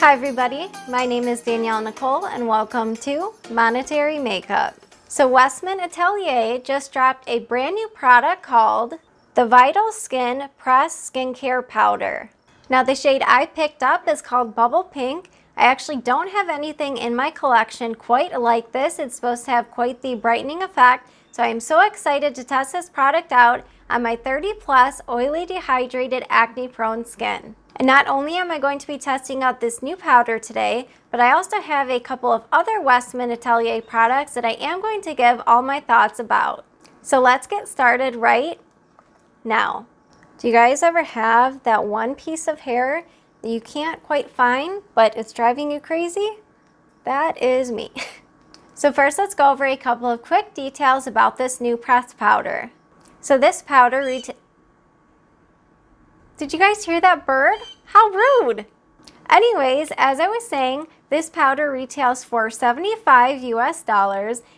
Hi everybody, my name is Danielle Nicole and welcome to Monetary Makeup. So Westman Atelier just dropped a brand new product called the Vital Skin Press Skincare Powder. Now the shade I picked up is called Bubble Pink. I actually don't have anything in my collection quite like this. It's supposed to have quite the brightening effect. So I'm so excited to test this product out on my 30 plus oily dehydrated acne prone skin. And not only am I going to be testing out this new powder today, but I also have a couple of other Westman Atelier products that I am going to give all my thoughts about. So let's get started right now. Do you guys ever have that one piece of hair that you can't quite find, but it's driving you crazy? That is me. So first let's go over a couple of quick details about this new press powder. So this powder Did you guys hear that bird? How rude! Anyways, as I was saying, this powder retails for $75 US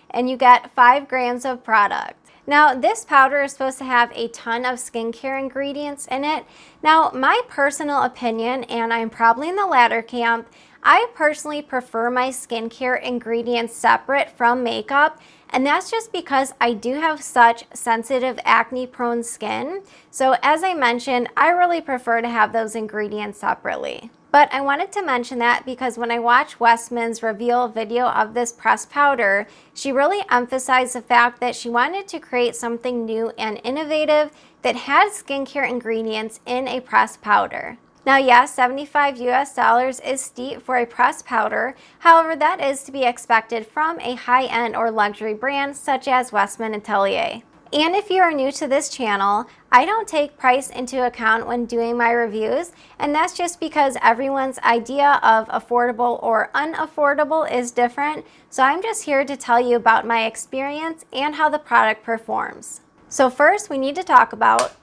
and you get 5 grams of product. Now, this powder is supposed to have a ton of skincare ingredients in it. Now, my personal opinion, and I'm probably in the latter camp, I personally prefer my skincare ingredients separate from makeup. And that's just because I do have such sensitive acne-prone skin. So as I mentioned, I really prefer to have those ingredients separately. But I wanted to mention that because when I watched Westman's reveal video of this pressed powder, she really emphasized the fact that she wanted to create something new and innovative that had skincare ingredients in a pressed powder. Now, yes, $75 US is steep for a pressed powder. However, that is to be expected from a high-end or luxury brand such as Westman Atelier. And if you are new to this channel, I don't take price into account when doing my reviews, and that's just because everyone's idea of affordable or unaffordable is different. So I'm just here to tell you about my experience and how the product performs. So first, we need to talk about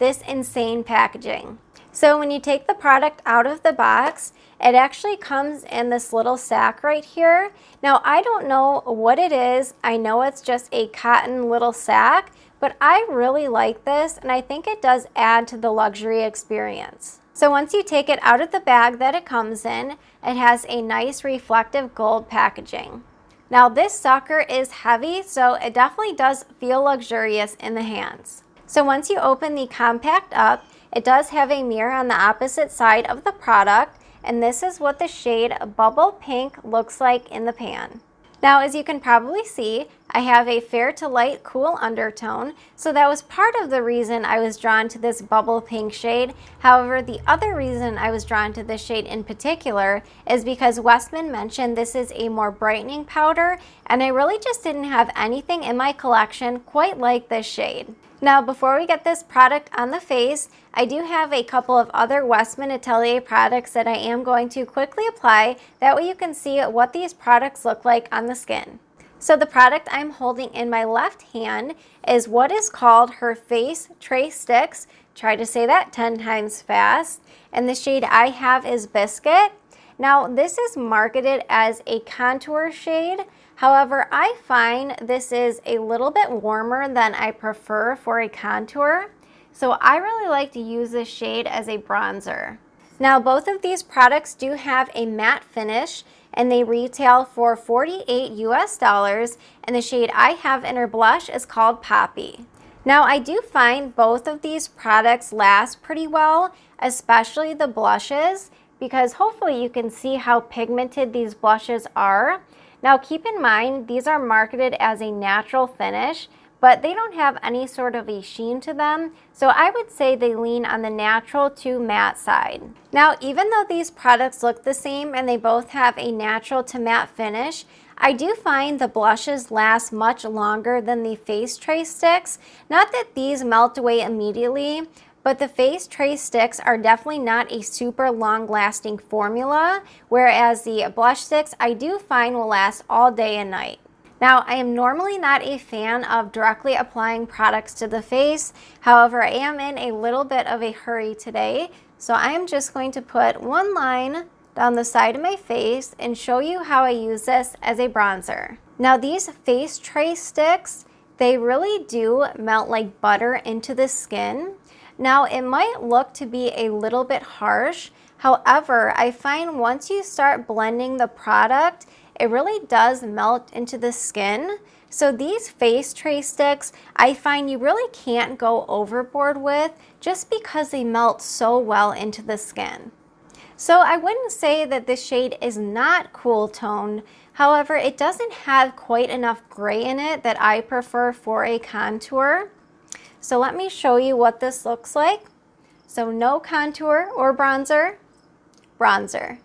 this insane packaging. So when you take the product out of the box, it actually comes in this little sack right here. Now, I don't know what it is. I know it's just a cotton little sack, but I really like this and I think it does add to the luxury experience. So once you take it out of the bag that it comes in, it has a nice reflective gold packaging. Now this sucker is heavy, so it definitely does feel luxurious in the hands. So once you open the compact up, it does have a mirror on the opposite side of the product, and this is what the shade Bubble Pink looks like in the pan. Now, as you can probably see, I have a fair to light cool undertone, so that was part of the reason I was drawn to this Bubble Pink shade. However, the other reason I was drawn to this shade in particular is because Westman mentioned this is a more brightening powder, and I really just didn't have anything in my collection quite like this shade. Now, before we get this product on the face, I do have a couple of other Westman Atelier products that I am going to quickly apply. That way you can see what these products look like on the skin. So the product I'm holding in my left hand is what is called her Face Trace Sticks. Try to say that 10 times fast. And the shade I have is Biscuit. Now, this is marketed as a contour shade. However, I find this is a little bit warmer than I prefer for a contour. So I really like to use this shade as a bronzer. Now, both of these products do have a matte finish and they retail for $48 US, and the shade I have in her blush is called Poppy. Now, I do find both of these products last pretty well, especially the blushes, because hopefully you can see how pigmented these blushes are. Now keep in mind, these are marketed as a natural finish, but they don't have any sort of a sheen to them, so I would say they lean on the natural to matte side. Now, even though these products look the same and they both have a natural to matte finish, I do find the blushes last much longer than the face trace sticks. Not that these melt away immediately, but the face trace sticks are definitely not a super long lasting formula, whereas the blush sticks I do find will last all day and night. Now, I am normally not a fan of directly applying products to the face. However, I am in a little bit of a hurry today, so I am just going to put one line down the side of my face and show you how I use this as a bronzer. Now, these face trace sticks, they really do melt like butter into the skin. Now, it might look to be a little bit harsh, However, I find once you start blending the product, it really does melt into the skin. So these face tray sticks, I find you really can't go overboard with just because they melt so well into the skin. So I wouldn't say that this shade is not cool toned. However, it doesn't have quite enough gray in it that I prefer for a contour. So let me show you what this looks like. So no contour or bronzer, bronzer.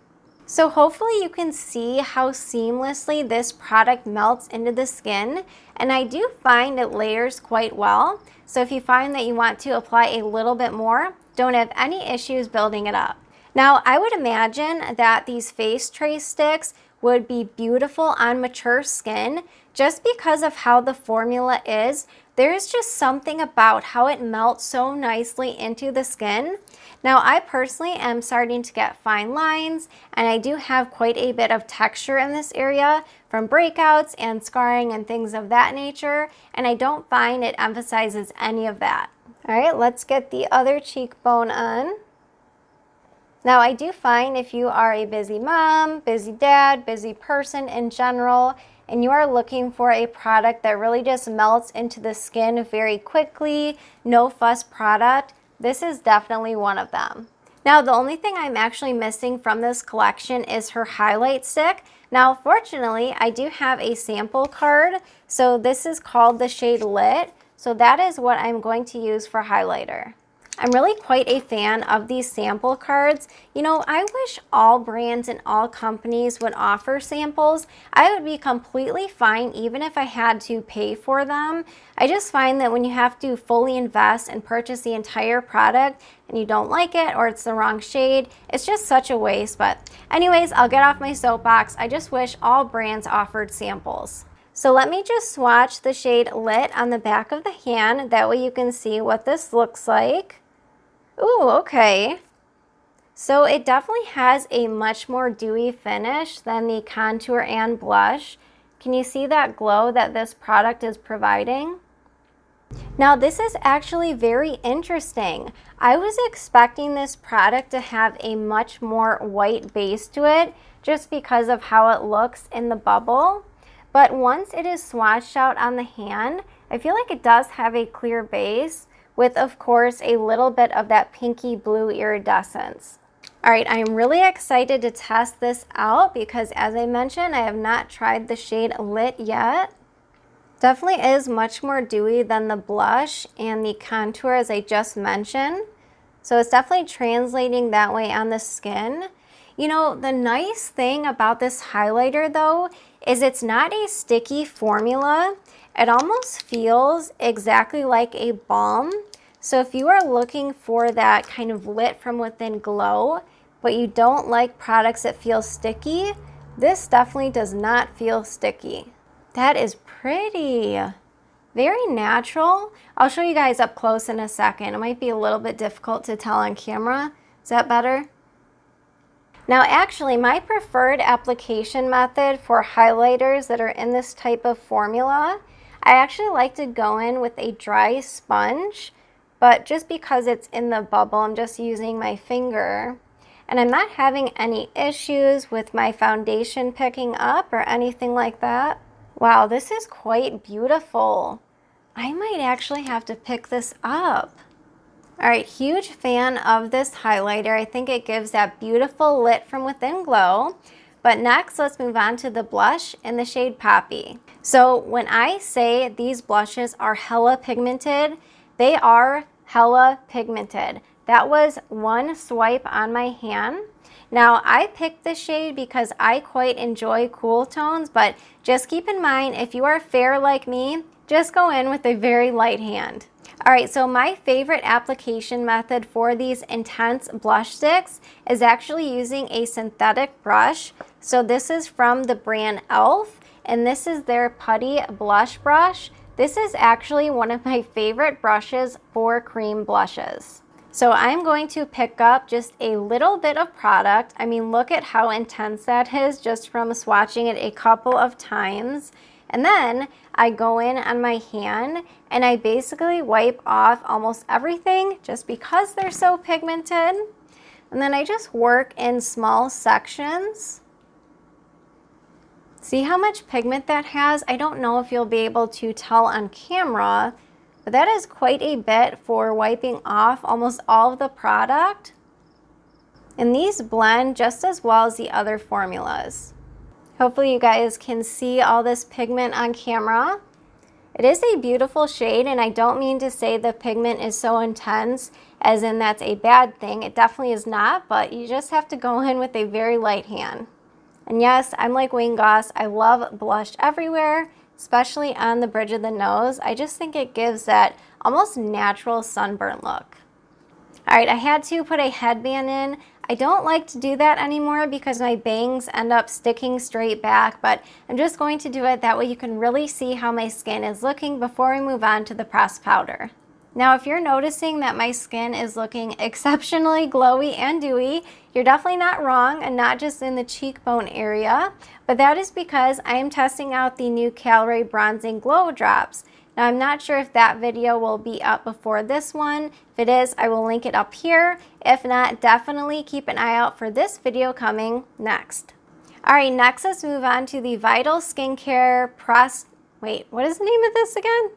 So hopefully you can see how seamlessly this product melts into the skin, and I do find it layers quite well. So if you find that you want to apply a little bit more, don't have any issues building it up. Now I would imagine that these face tray sticks would be beautiful on mature skin just because of how the formula is. There's just something about how it melts so nicely into the skin. Now I personally am starting to get fine lines, and I do have quite a bit of texture in this area from breakouts and scarring and things of that nature, and I don't find it emphasizes any of that. All right, let's get the other cheekbone on. Now I do find if you are a busy mom, busy dad, busy person in general, and you are looking for a product that really just melts into the skin very quickly, no fuss product, this is definitely one of them. Now the only thing I'm actually missing from this collection is her highlight stick. Now fortunately I do have a sample card, so this is called the shade Lit, so that is what I'm going to use for highlighter. I'm really quite a fan of these sample cards. You know, I wish all brands and all companies would offer samples. I would be completely fine even if I had to pay for them. I just find that when you have to fully invest and purchase the entire product and you don't like it or it's the wrong shade, it's just such a waste. But anyways, I'll get off my soapbox. I just wish all brands offered samples. So let me just swatch the shade Lit on the back of the hand. That way you can see what this looks like. Ooh, okay. So it definitely has a much more dewy finish than the contour and blush. Can you see that glow that this product is providing? Now this is actually very interesting. I was expecting this product to have a much more white base to it just because of how it looks in the bubble. But once it is swatched out on the hand, I feel like it does have a clear base, with of course a little bit of that pinky blue iridescence. All right, I am really excited to test this out because as I mentioned, I have not tried the shade Lit yet. Definitely is much more dewy than the blush and the contour as I just mentioned. So it's definitely translating that way on the skin. You know, the nice thing about this highlighter though is it's not a sticky formula. It almost feels exactly like a balm. So if you are looking for that kind of lit from within glow, but you don't like products that feel sticky, this definitely does not feel sticky. That is pretty. Very natural. I'll show you guys up close in a second. It might be a little bit difficult to tell on camera. Is that better? Now actually my preferred application method for highlighters that are in this type of formula, I actually like to go in with a dry sponge, but just because it's in the bubble, I'm just using my finger. And I'm not having any issues with my foundation picking up or anything like that. Wow, this is quite beautiful. I might actually have to pick this up. All right, huge fan of this highlighter. I think it gives that beautiful lit from within glow. But next, let's move on to the blush in the shade Poppy. So when I say these blushes are hella pigmented, they are hella pigmented. That was one swipe on my hand. Now I picked this shade because I quite enjoy cool tones, but just keep in mind if you are fair like me, just go in with a very light hand. All right, so my favorite application method for these intense blush sticks is actually using a synthetic brush. So this is from the brand e.l.f. and this is their Putty Blush Brush. This is actually one of my favorite brushes for cream blushes. So I'm going to pick up just a little bit of product. I mean, look at how intense that is just from swatching it a couple of times. And then I go in on my hand and I basically wipe off almost everything just because they're so pigmented. And then I just work in small sections. See how much pigment that has? I don't know if you'll be able to tell on camera, but that is quite a bit for wiping off almost all of the product. And these blend just as well as the other formulas. Hopefully you guys can see all this pigment on camera. It is a beautiful shade, and I don't mean to say the pigment is so intense as in that's a bad thing. It definitely is not, but you just have to go in with a very light hand. And yes, I'm like Wayne Goss. I love blush everywhere, especially on the bridge of the nose. I just think it gives that almost natural sunburn look. All right, I had to put a headband in. I don't like to do that anymore because my bangs end up sticking straight back, but I'm just going to do it that way you can really see how my skin is looking before we move on to the pressed powder. Now, if you're noticing that my skin is looking exceptionally glowy and dewy, you're definitely not wrong, and not just in the cheekbone area, but that is because I am testing out the new Calorie Bronzing Glow Drops. Now, I'm not sure if that video will be up before this one. If it is, I will link it up here. If not, definitely keep an eye out for this video coming next. All right, next let's move on to the Vital Skincare Pressed, wait, what is the name of this again?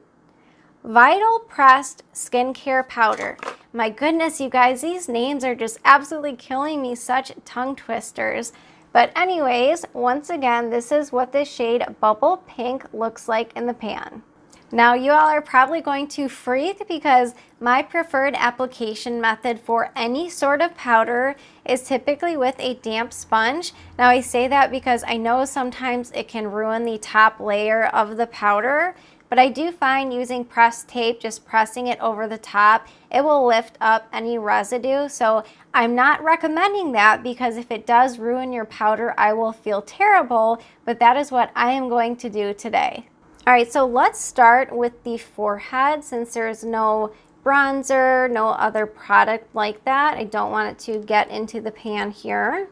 Vital Pressed Skincare Powder. My goodness, you guys, these names are just absolutely killing me, such tongue twisters. But anyways, once again, this is what this shade Bubble Pink looks like in the pan. Now, you all are probably going to freak because my preferred application method for any sort of powder is typically with a damp sponge. Now, I say that because I know sometimes it can ruin the top layer of the powder, but I do find using pressed tape, just pressing it over the top, it will lift up any residue. So I'm not recommending that because if it does ruin your powder, I will feel terrible, but that is what I am going to do today. All right, so let's start with the forehead. Since there's no bronzer, no other product like that, I don't want it to get into the pan here.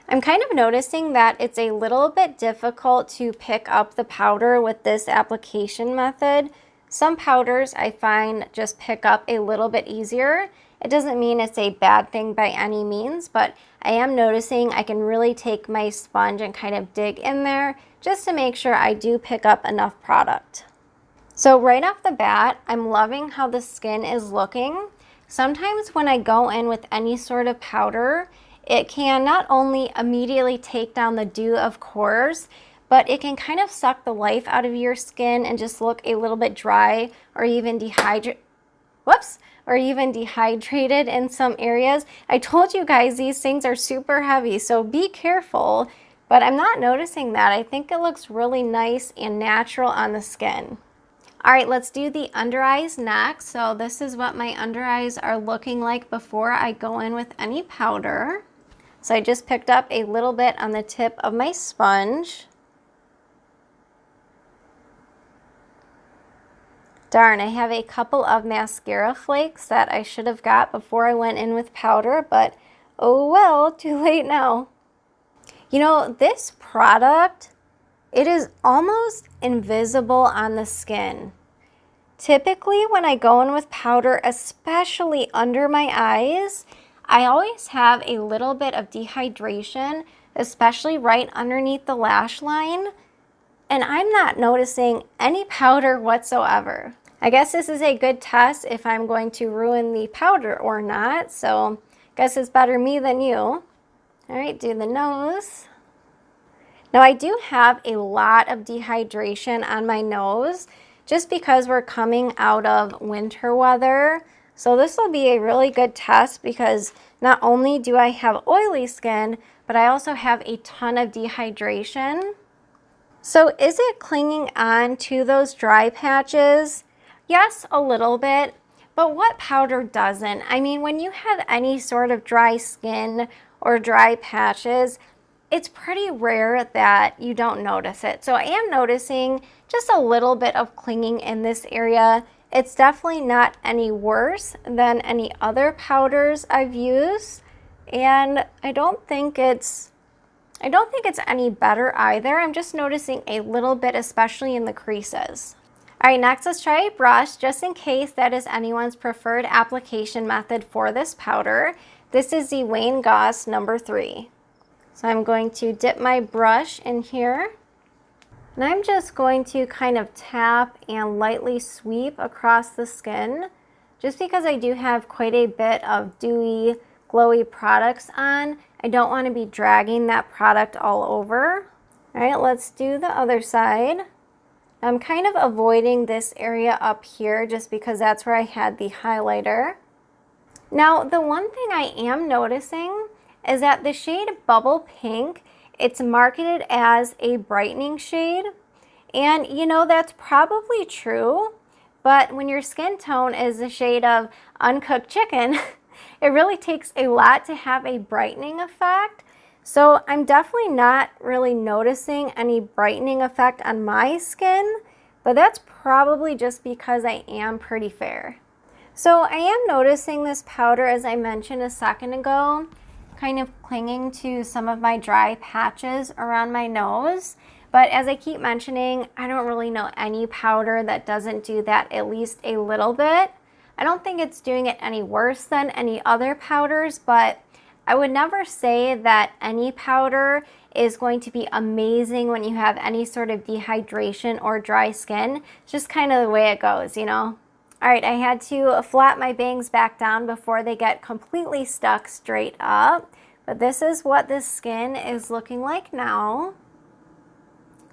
I'm kind of noticing that it's a little bit difficult to pick up the powder with this application method. Some powders I find just pick up a little bit easier. It doesn't mean it's a bad thing by any means, but I am noticing I can really take my sponge and kind of dig in there just to make sure I do pick up enough product. So right off the bat, I'm loving how the skin is looking. Sometimes when I go in with any sort of powder, it can not only immediately take down the dew, of course, but it can kind of suck the life out of your skin and just look a little bit dry or even dehydrated in some areas. I told you guys these things are super heavy, so be careful, but I'm not noticing that. I think it looks really nice and natural on the skin. All right, let's do the under eyes next. So this is what my under eyes are looking like before I go in with any powder. So I just picked up a little bit on the tip of my sponge. Darn, I have a couple of mascara flakes that I should have got before I went in with powder, but oh well, too late now. You know, this product, it is almost invisible on the skin. Typically, when I go in with powder, especially under my eyes, I always have a little bit of dehydration, especially right underneath the lash line, and I'm not noticing any powder whatsoever. I guess this is a good test if I'm going to ruin the powder or not, so I guess it's better me than you. All right, do the nose. Now I do have a lot of dehydration on my nose just because we're coming out of winter weather. So this will be a really good test because not only do I have oily skin, but I also have a ton of dehydration. So is it clinging on to those dry patches? Yes, a little bit, but what powder doesn't? I mean, when you have any sort of dry skin or dry patches, it's pretty rare that you don't notice it. So I am noticing just a little bit of clinging in this area. It's definitely not any worse than any other powders I've used, and I don't think it's any better either. I'm just noticing a little bit, especially in the creases. All right, next let's try a brush, just in case that is anyone's preferred application method for this powder. This is the Wayne Goss number 3. So I'm going to dip my brush in here. And I'm just going to kind of tap and lightly sweep across the skin, just because I do have quite a bit of dewy, glowy products on. I don't want to be dragging that product all over. All right, let's do the other side. I'm kind of avoiding this area up here just because that's where I had the highlighter. Now, the one thing I am noticing is that the shade Bubble Pink, it's marketed as a brightening shade. And you know, that's probably true, but when your skin tone is the shade of uncooked chicken, it really takes a lot to have a brightening effect. So I'm definitely not really noticing any brightening effect on my skin, but that's probably just because I am pretty fair. So I am noticing this powder, as I mentioned a second ago, kind of clinging to some of my dry patches around my nose. But as I keep mentioning, I don't really know any powder that doesn't do that at least a little bit. I don't think it's doing it any worse than any other powders, but I would never say that any powder is going to be amazing when you have any sort of dehydration or dry skin. It's just kind of the way it goes, you know? All right, I had to flat my bangs back down before they get completely stuck straight up. But this is what the skin is looking like now.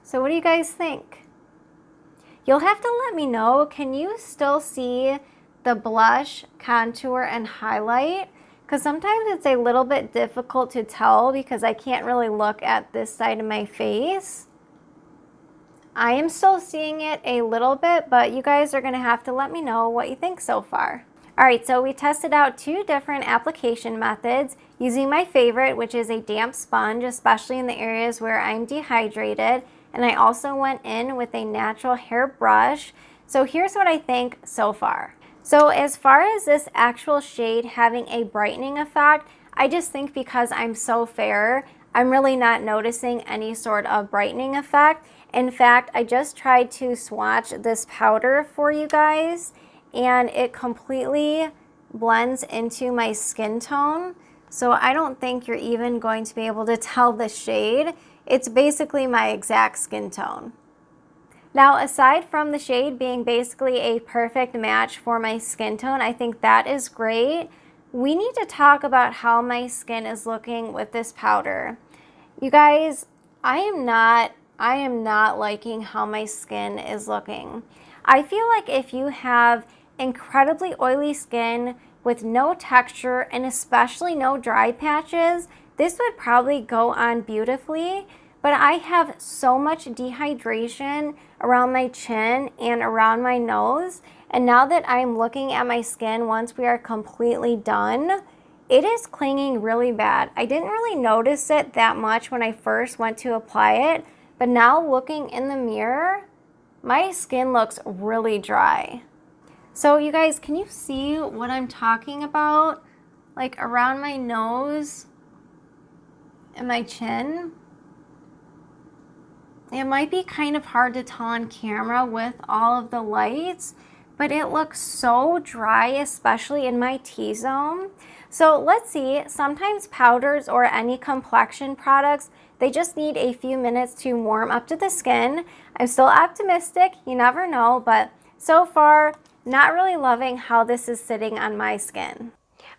So what do you guys think? You'll have to let me know. Can you still see the blush, contour, and highlight? Because sometimes it's a little bit difficult to tell because I can't really look at this side of my face. I am still seeing it a little bit, but you guys are going to have to let me know what you think so far. All right, so we tested out 2 different application methods using my favorite, which is a damp sponge, especially in the areas where I'm dehydrated. And I also went in with a natural hair brush. So here's what I think so far. So as far as this actual shade having a brightening effect, I just think because I'm so fair, I'm really not noticing any sort of brightening effect. In fact, I just tried to swatch this powder for you guys, and it completely blends into my skin tone. So I don't think you're even going to be able to tell the shade. It's basically my exact skin tone. Now, aside from the shade being basically a perfect match for my skin tone, I think that is great. We need to talk about how my skin is looking with this powder. You guys, I am not liking how my skin is looking. I feel like if you have incredibly oily skin with no texture and especially no dry patches, this would probably go on beautifully. But I have so much dehydration around my chin and around my nose. And now that I'm looking at my skin once we are completely done, it is clinging really bad. I didn't really notice it that much when I first went to apply it, but now looking in the mirror, my skin looks really dry. So you guys, can you see what I'm talking about? Like around my nose and my chin? It might be kind of hard to tell on camera with all of the lights, but it looks so dry, especially in my T-zone. So let's see, sometimes powders or any complexion products, they just need a few minutes to warm up to the skin. I'm still optimistic, you never know, but so far, not really loving how this is sitting on my skin.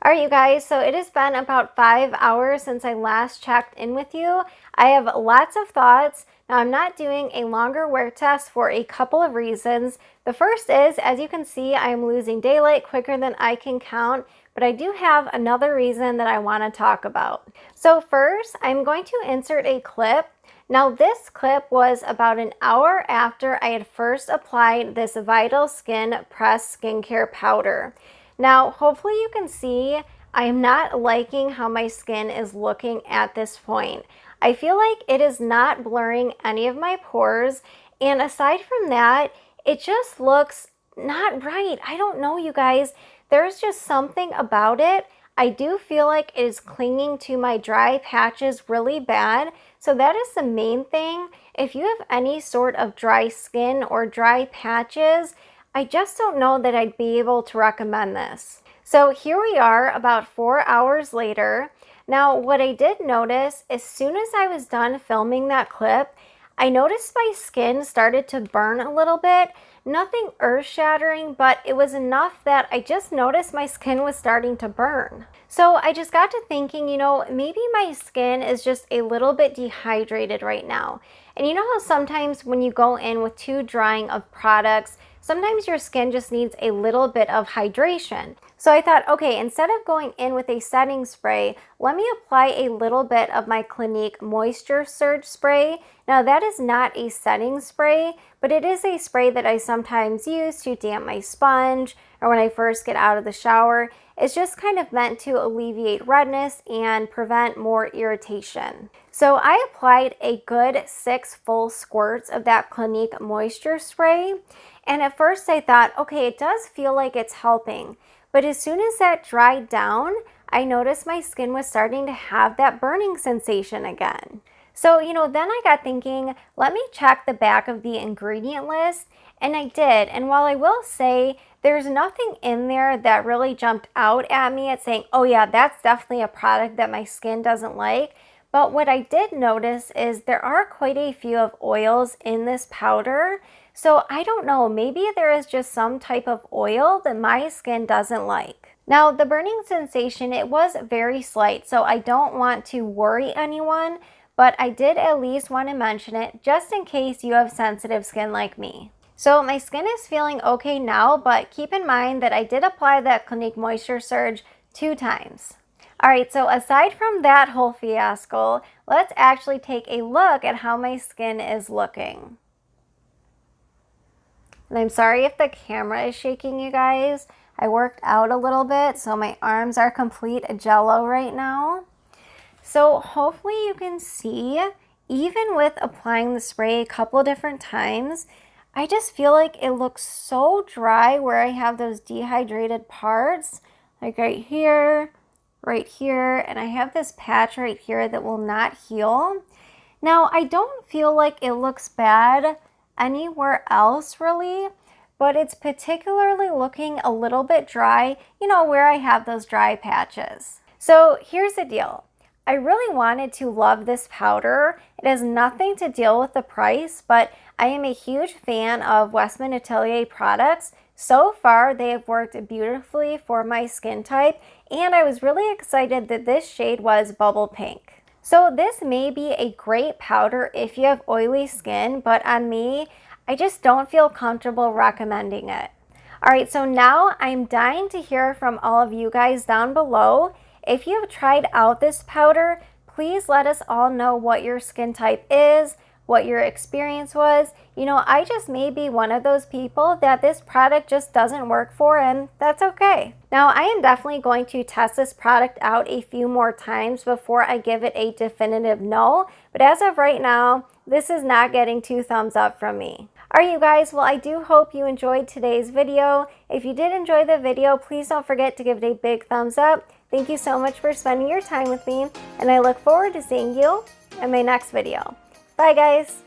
All right, you guys, so it has been about 5 hours since I last checked in with you. I have lots of thoughts. Now, I'm not doing a longer wear test for a couple of reasons. The first is, as you can see, I'm losing daylight quicker than I can count, but I do have another reason that I want to talk about. So first, I'm going to insert a clip. Now, this clip was about an hour after I had first applied this Vital Skin Press Skincare Powder. Now, hopefully you can see I am not liking how my skin is looking at this point. I feel like it is not blurring any of my pores, and aside from that, it just looks not right. I don't know, you guys. There's just something about it. I do feel like it is clinging to my dry patches really bad. So that is the main thing. If you have any sort of dry skin or dry patches, I just don't know that I'd be able to recommend this. So here we are about 4 hours later. Now, what I did notice, as soon as I was done filming that clip, I noticed my skin started to burn a little bit. Nothing earth-shattering, but it was enough that I just noticed my skin was starting to burn. So I just got to thinking, you know, maybe my skin is just a little bit dehydrated right now. And you know how sometimes when you go in with too drying of products, sometimes your skin just needs a little bit of hydration. So I thought, okay, instead of going in with a setting spray, let me apply a little bit of my Clinique Moisture Surge Spray. Now that is not a setting spray, but it is a spray that I sometimes use to damp my sponge or when I first get out of the shower. It's just kind of meant to alleviate redness and prevent more irritation. So I applied a good 6 full squirts of that Clinique Moisture Spray. And at first I thought, okay, it does feel like it's helping. But as soon as that dried down, I noticed my skin was starting to have that burning sensation again. So, you know, then I got thinking, let me check the back of the ingredient list, and I did. And while I will say there's nothing in there that really jumped out at me at saying, oh yeah, that's definitely a product that my skin doesn't like. But what I did notice is there are quite a few of oils in this powder. So I don't know, maybe there is just some type of oil that my skin doesn't like. Now the burning sensation, it was very slight, so I don't want to worry anyone, but I did at least want to mention it just in case you have sensitive skin like me. So my skin is feeling okay now, but keep in mind that I did apply that Clinique Moisture Surge 2 times. Alright, so aside from that whole fiasco, let's actually take a look at how my skin is looking. And I'm sorry if the camera is shaking, you guys. I worked out a little bit, so my arms are complete jello right now. So hopefully you can see, even with applying the spray a couple different times, I just feel like it looks so dry where I have those dehydrated parts, like right here, and I have this patch right here that will not heal. Now, I don't feel like it looks bad anywhere else really, but it's particularly looking a little bit dry, you know, where I have those dry patches. So here's the deal. I really wanted to love this powder. It has nothing to deal with the price, but I am a huge fan of Westman Atelier products. So far, they have worked beautifully for my skin type, and I was really excited that this shade was Bubble Pink. So this may be a great powder if you have oily skin, but on me, I just don't feel comfortable recommending it. Alright, so now I'm dying to hear from all of you guys down below. If you have tried out this powder, please let us all know what your skin type is, what your experience was. You know, I just may be one of those people that this product just doesn't work for, and that's okay. Now, I am definitely going to test this product out a few more times before I give it a definitive no, but as of right now, this is not getting 2 thumbs up from me. Alright you guys, well I do hope you enjoyed today's video. If you did enjoy the video, please don't forget to give it a big thumbs up. Thank you so much for spending your time with me, and I look forward to seeing you in my next video. Bye guys!